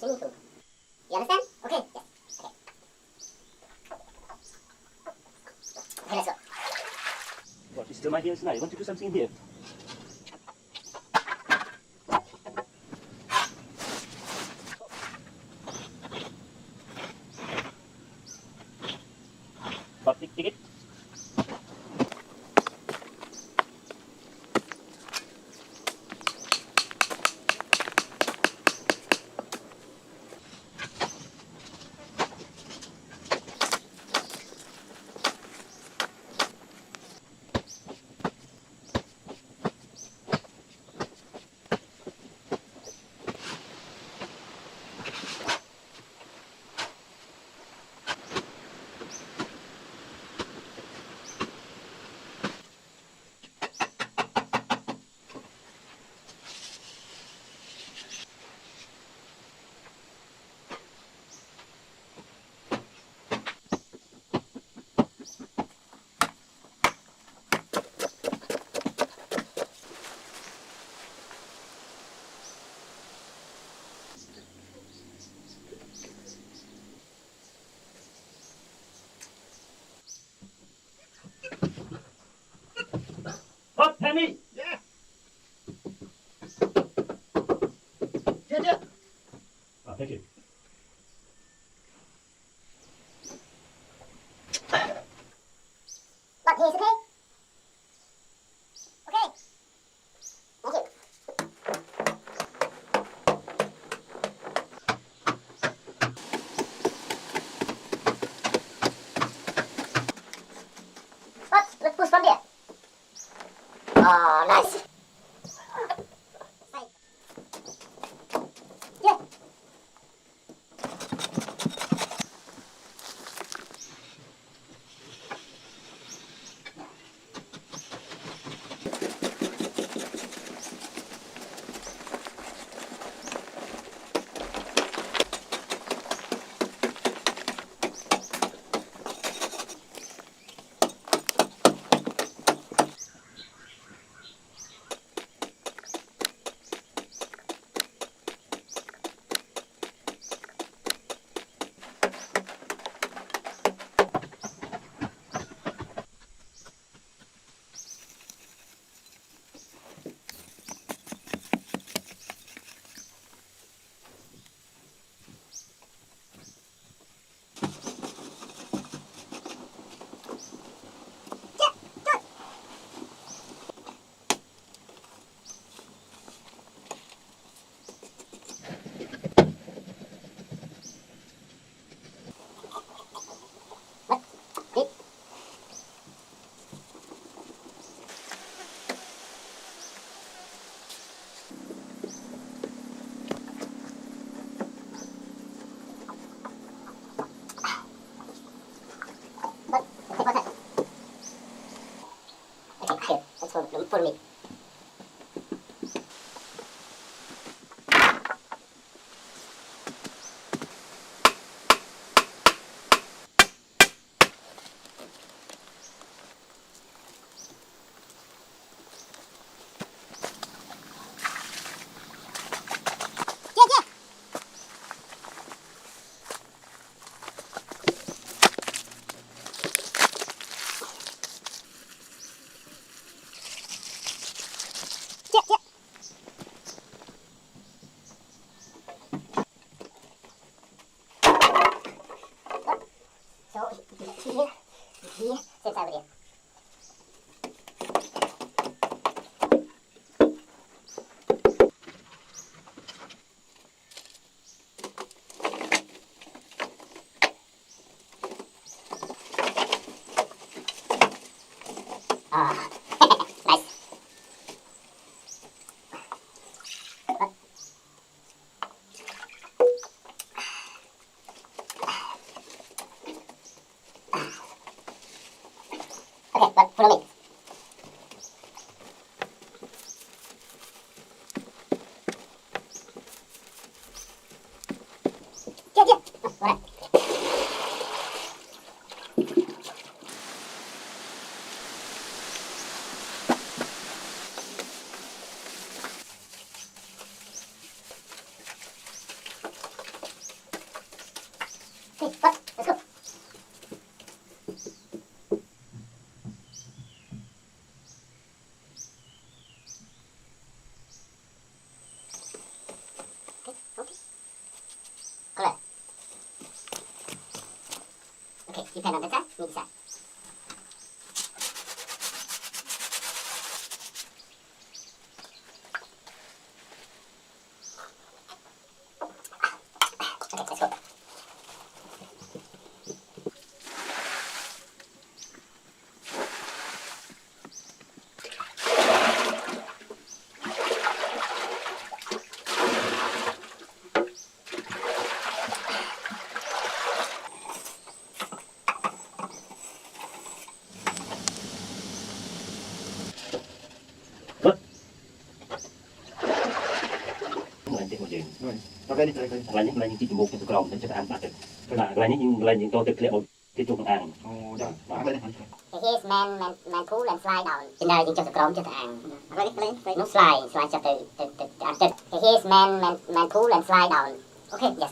swimming pool. You understand? Okay. Yes. Okay, let's go. What is still my here tonight? You want to do something here? But ticket. Hot Penny! Yeah. Yeah. Oh, thank you. Look, he's okay? Okay. Thank you. What? Let's push from there. Oh, nice. Yeah. Okay, that's for me. So, here, sits over there. Ah, nice. Okay, but follow me. Yeah. Oh, alright. Okay, what? Let's go. Okay, okay. Color. Okay, you pen on the side, me the side. Okay, let's go. What? Lại tiếng một chuyện. Rồi. Tao cái đi chơi coi. Lại những chiếc một cái còng để cho ta ăn bạc. Lại những tôi thực liệu cái chuột ăn. Ồ, dạ. Ăn đây này. Okay, here's man pull and slide down. In there, you just chrome, just hang. No slide just the under. Okay, here's man pull and slide down. Okay, yes.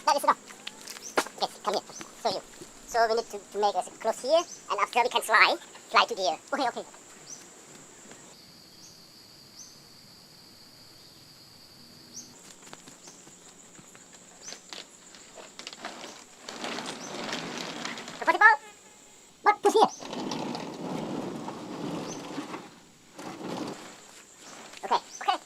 That is enough. Okay, come here. Show you. So we need to make a close here, and after we can slide to the air. Okay, okay. Comfortable? What? Push here. Okay, okay.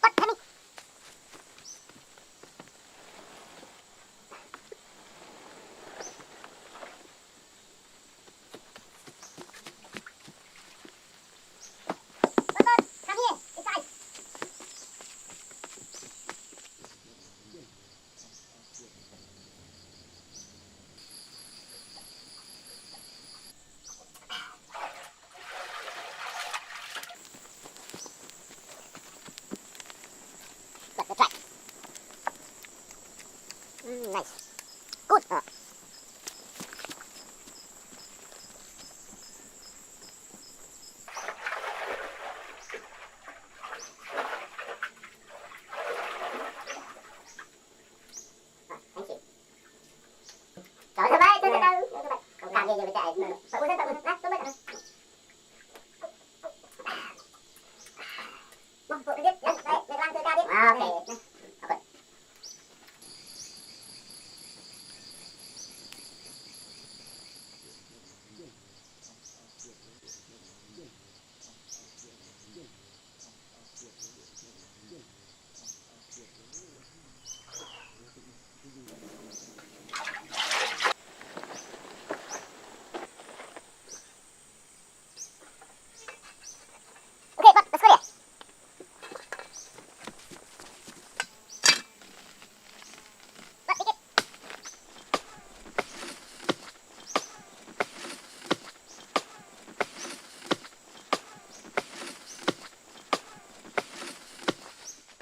What? Coming. What? Come here. Inside. Let's try. Nice. Good.